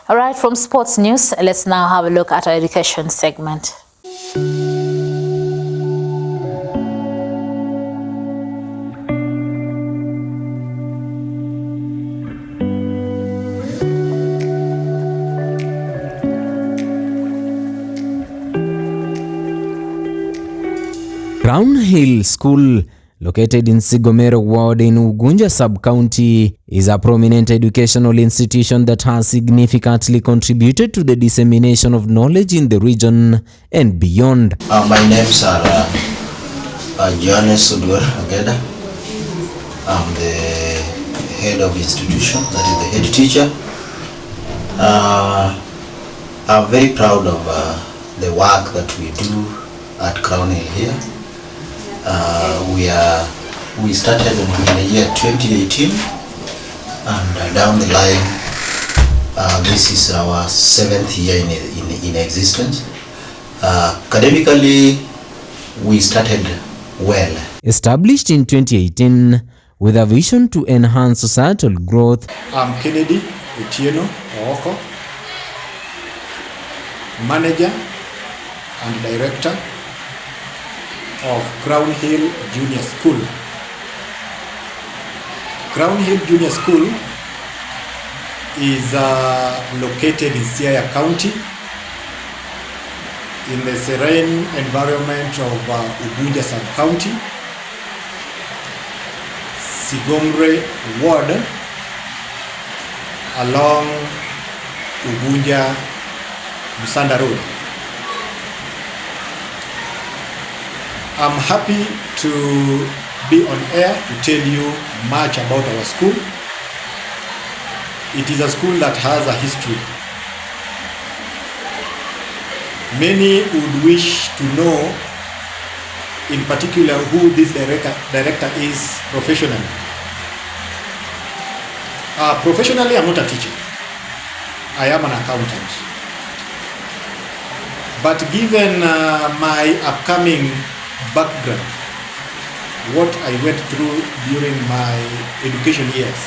All right, from sports news, let's now have a look at our education segment. Crown Hill School, located in Sigomero Ward in Ugunja Sub-County, is a prominent educational institution that has significantly contributed to the dissemination of knowledge in the region and beyond. My names are Johannes Sudur Ageda. I'm the head of institution, that is the head teacher. I'm very proud of the work that we do at Crown Hill here. We started in the year 2018, and down the line, this is our 7th year in existence. Academically, we started well. Established in 2018 with a vision to enhance societal growth, I'm Kennedy Otieno Ooko, manager and director of Crown Hill Junior School. Crown Hill Junior School is located in Siaya County in the serene environment of Ugunja Sub-County, Sigomero Ward, along Ugunja Musanda Road. I'm happy to be on air to tell you much about our school. It is a school that has a history. Many would wish to know in particular who this director is professionally. Professionally, I'm not a teacher. I am an accountant. But given my upcoming background, what I went through during my education years,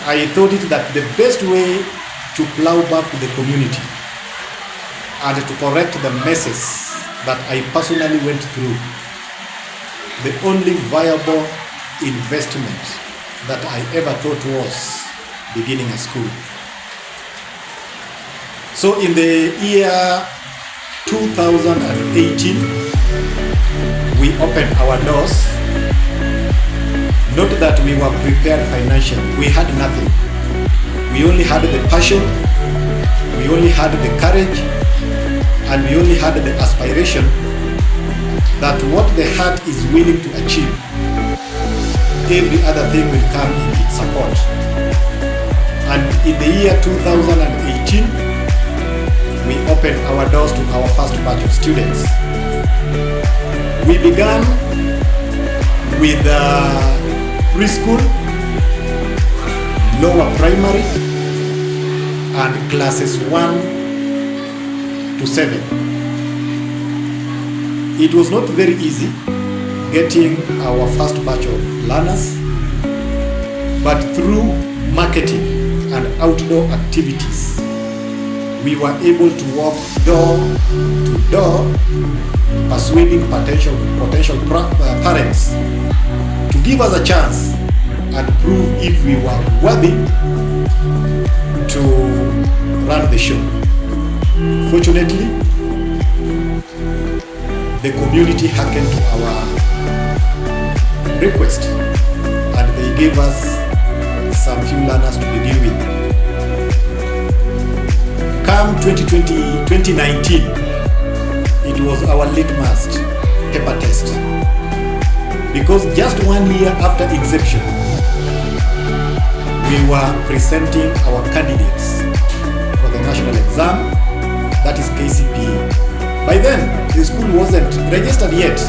I thought it that the best way to plow back to the community and to correct the messes that I personally went through, the only viable investment that I ever thought was beginning a school. So in the year 2018, we opened our doors. Not that we were prepared financially. We had nothing. We only had the passion, we only had the courage, and we only had the aspiration that what the heart is willing to achieve, every other thing will come in its support. And in the year 2018, we opened our doors to our first batch of students. We began with preschool, lower primary, and classes 1 to 7. It was not very easy getting our first batch of learners, but through marketing and outdoor activities, we were able to walk door to door, persuading potential parents to give us a chance and prove if we were worthy to run the show. Fortunately, the community hearkened to our request and they gave us some few learners to begin with. Come 2019, it was our litmus paper test. Because just 1 year after inception, we were presenting our candidates for the national exam, that is KCPE. By then, the school wasn't registered yet,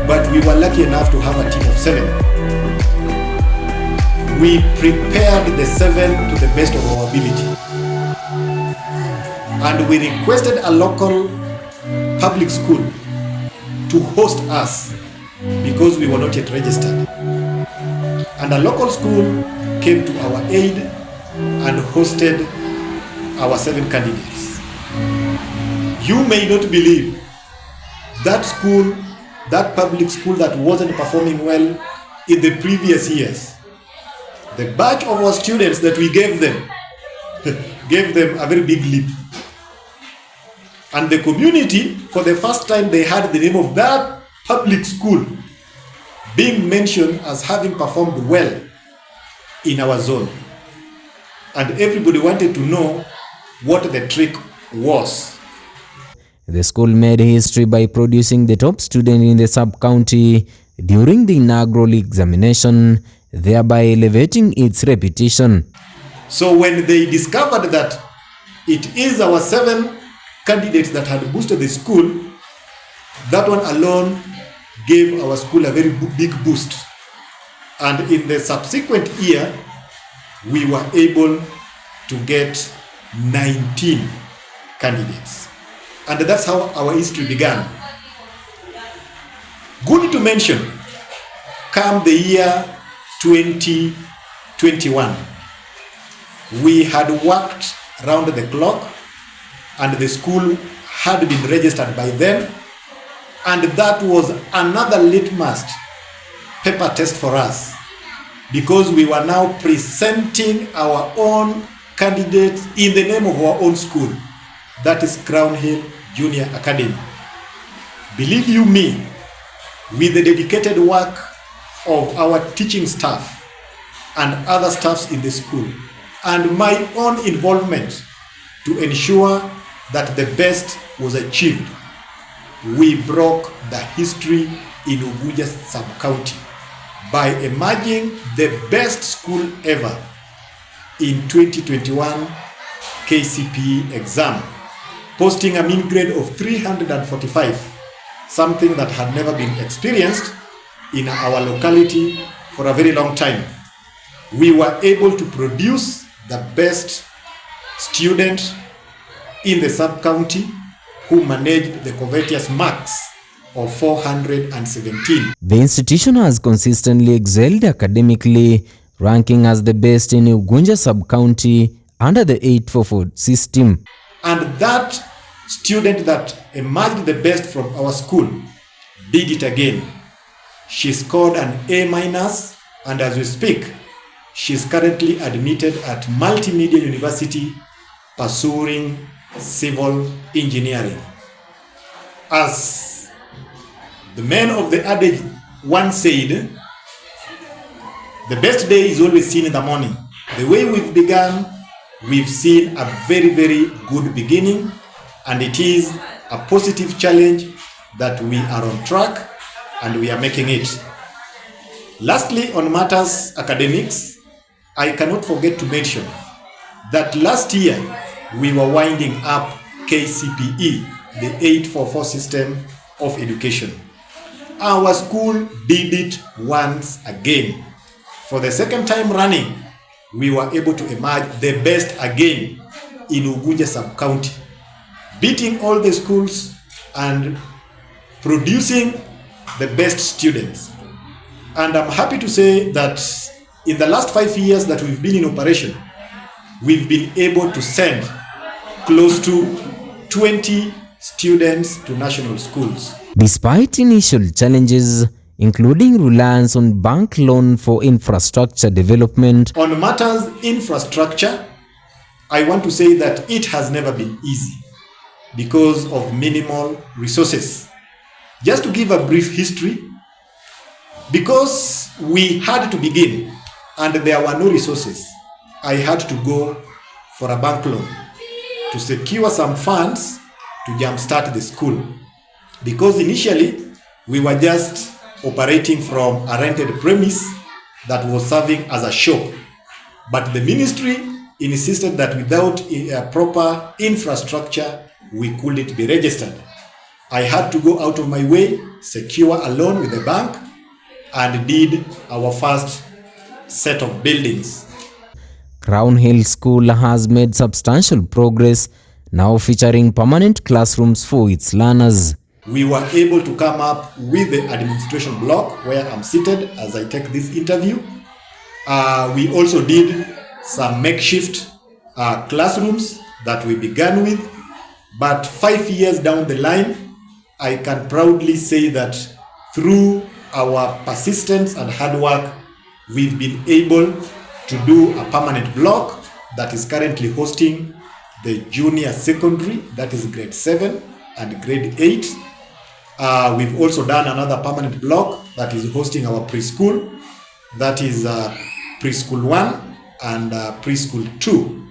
but we were lucky enough to have a team of 7. We prepared the 7 to the best of our ability. And we requested a local public school to host us because we were not yet registered. And a local school came to our aid and hosted our 7 candidates. You may not believe that school, that public school that wasn't performing well in the previous years, the batch of our students that we gave them a very big leap. And the community, for the first time, they had the name of that public school being mentioned as having performed well in our zone. And everybody wanted to know what the trick was. The school made history by producing the top student in the sub-county during the inaugural examination, thereby elevating its reputation. So when they discovered that it is our 7 candidates that had boosted the school, that one alone gave our school a very big boost. And in the subsequent year, we were able to get 19 candidates. And that's how our history began. Good to mention, come the year 2021, we had worked round the clock and the school had been registered by then, and that was another litmus paper test for us, because we were now presenting our own candidates in the name of our own school, that is Crown Hill Junior Academy. Believe you me, with the dedicated work of our teaching staff and other staffs in the school, and my own involvement to ensure that the best was achieved, we broke the history in Ugunja sub-county by emerging the best school ever in 2021 KCPE exam, posting a mean grade of 345, something that had never been experienced in our locality for a very long time. We were able to produce the best student in the sub-county who managed the covetous marks of 417. The institution has consistently excelled academically, ranking as the best in Ugunja sub-county under the 844 system. And that student that emerged the best from our school did it again. She scored an A-, and as we speak, she is currently admitted at Multimedia University pursuing civil engineering. As the man of the adage once said, the best day is always seen in the morning. The way we've begun, we've seen a very, very good beginning, and it is a positive challenge that we are on track and we are making it. Lastly, on matters academics, I cannot forget to mention that last year we were winding up KCPE, the 844 system of education. Our school did it once again. For the second time running, we were able to emerge the best again in Ugunja sub-county, beating all the schools and producing the best students. And I'm happy to say that in the last 5 years that we've been in operation, we've been able to send close to 20 students to national schools. Despite initial challenges, including reliance on bank loan for infrastructure development. On matters infrastructure, I want to say that it has never been easy because of minimal resources. Just to give a brief history, because we had to begin and there were no resources, I had to go for a bank loan to secure some funds to jumpstart the school. Because initially, we were just operating from a rented premise that was serving as a shop. But the ministry insisted that without a proper infrastructure, we couldn't be registered. I had to go out of my way, secure a loan with the bank, and did our first set of buildings. Crown Hill School has made substantial progress, now featuring permanent classrooms for its learners. We were able to come up with the administration block where I'm seated as I take this interview. We also did some makeshift classrooms that we began with. But 5 years down the line, I can proudly say that through our persistence and hard work, we've been able to do a permanent block that is currently hosting the junior secondary, that is grade 7 and grade 8. We've also done another permanent block that is hosting our preschool, that is preschool 1 and preschool 2.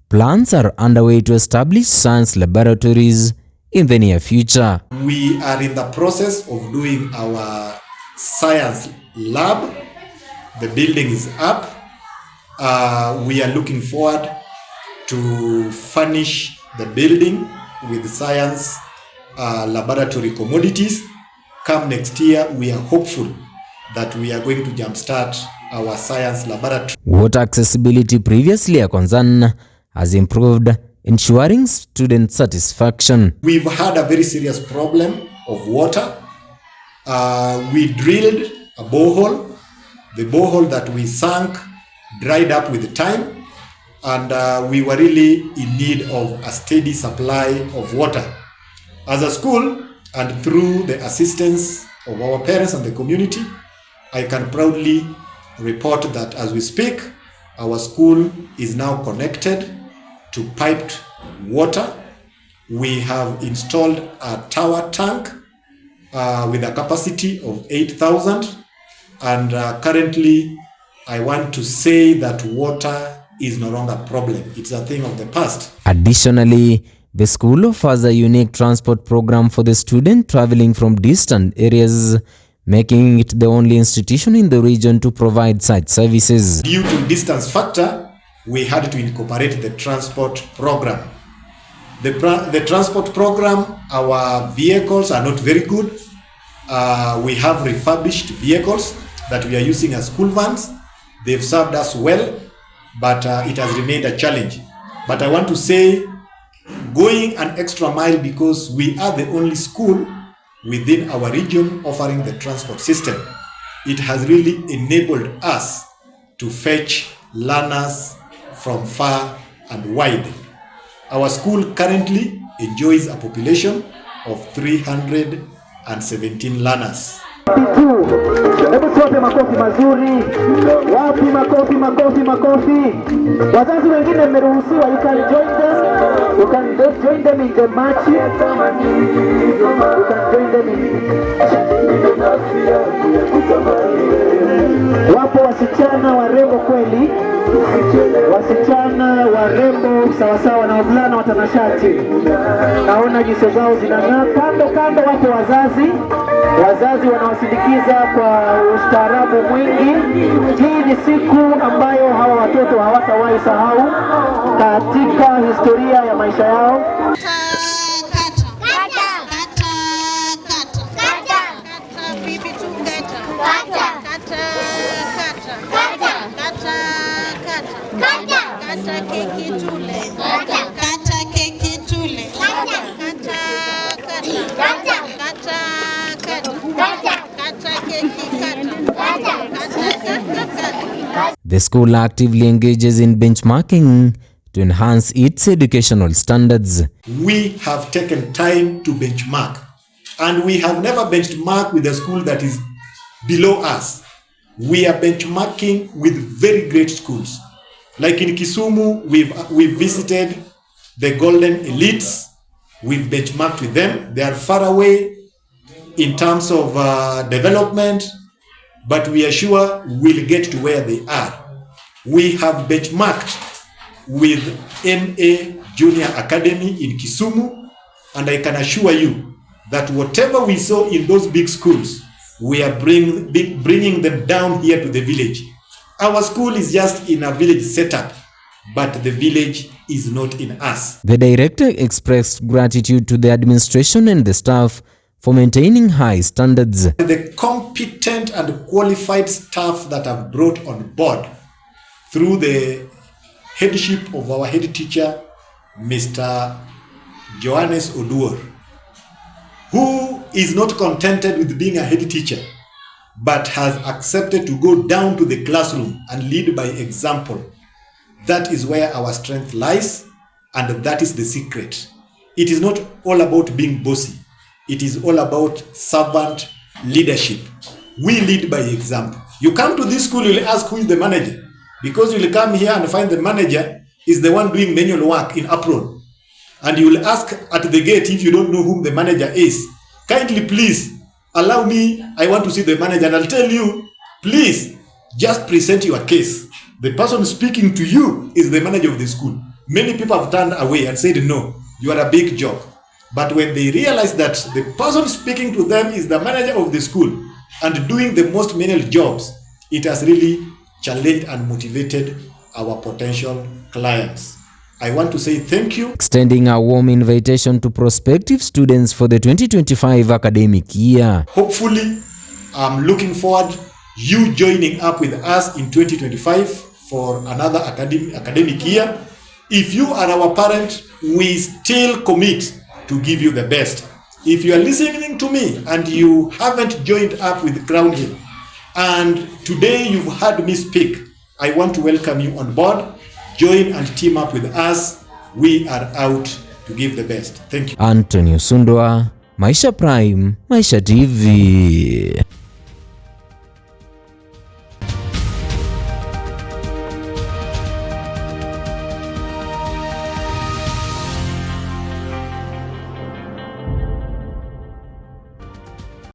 Plans are underway to establish science laboratories in the near future. We are in the process of doing our science lab. The building is up. We are looking forward to furnish the building with science laboratory commodities. Come next year, we are hopeful that we are going to jumpstart our science laboratory. Water accessibility, previously a concern, has improved, ensuring student satisfaction. We've had a very serious problem of water. We drilled a borehole. The borehole that we sank dried up with time, and we were really in need of a steady supply of water. As a school, and through the assistance of our parents and the community, I can proudly report that as we speak, our school is now connected to piped water. We have installed a tower tank with a capacity of 8,000, and currently I want to say that water is no longer a problem. It's a thing of the past. Additionally, the school offers a unique transport program for the student traveling from distant areas, making it the only institution in the region to provide such services. Due to distance factor, we had to incorporate the transport program. The transport program, our vehicles are not very good. We have refurbished vehicles that we are using as school vans. They've served us well, but it has remained a challenge. But I want to say, going an extra mile, because we are the only school within our region offering the transport system, it has really enabled us to fetch learners from far and wide. Our school currently enjoys a population of 317 learners. Hebu tuwape makofi mazuri. Wapi makofi, makofi, makofi. Wazazi wengine mmeruhusiwa, you can join them. You can join them in the march. You can join them in. Wapo wasichana warembo kweli. Wasichana warembo sawasawa na wavulana watanashati. Naona nyuso zao zinang'aa. Kando kando wapo wazazi wanawasindikiza kwa ustaarabu mwingi. Hii ni siku ambayo hawa watoto hawatawahi sahau katika historia ya maisha yao. The school actively engages in benchmarking to enhance its educational standards. We have taken time to benchmark, and we have never benchmarked with a school that is below us. We are benchmarking with very great schools. Like in Kisumu, we've visited the Golden Elites. We've benchmarked with them. They are far away in terms of development, but we are sure we'll get to where they are. We have benchmarked with MA Junior Academy in Kisumu, and I can assure you that whatever we saw in those big schools, we are bringing them down here to the village. Our school is just in a village setup, but the village is not in us. The director expressed gratitude to the administration and the staff for maintaining high standards. The competent and qualified staff that have brought on board through the headship of our head teacher, Mr. Johannes Oduor, who is not contented with being a head teacher, but has accepted to go down to the classroom and lead by example. That is where our strength lies, and that is the secret. It is not all about being bossy. It is all about servant leadership. We lead by example. You come to this school, you'll ask who is the manager, because you'll come here and find the manager is the one doing manual work in apron. And you will ask at the gate, if you don't know whom the manager is, kindly please allow me, I want to see the manager. And I'll tell you, please just present your case. The person speaking to you is the manager of the school. Many people have turned away and said, no, you are a big job. But when they realize that the person speaking to them is the manager of the school and doing the most menial jobs, it has really challenged and motivated our potential clients. I want to say thank you. Extending a warm invitation to prospective students for the 2025 academic year. Hopefully, I'm looking forward you joining up with us in 2025 for another academic year. If you are our parent, we still commit to give you the best. If you are listening to me and you haven't joined up with Crown Hill, and today you've heard me speak, I want to welcome you on board. Join and team up with us. We are out to give the best. Thank you. Anthony Osundwa, Maisha Prime, Maisha TV.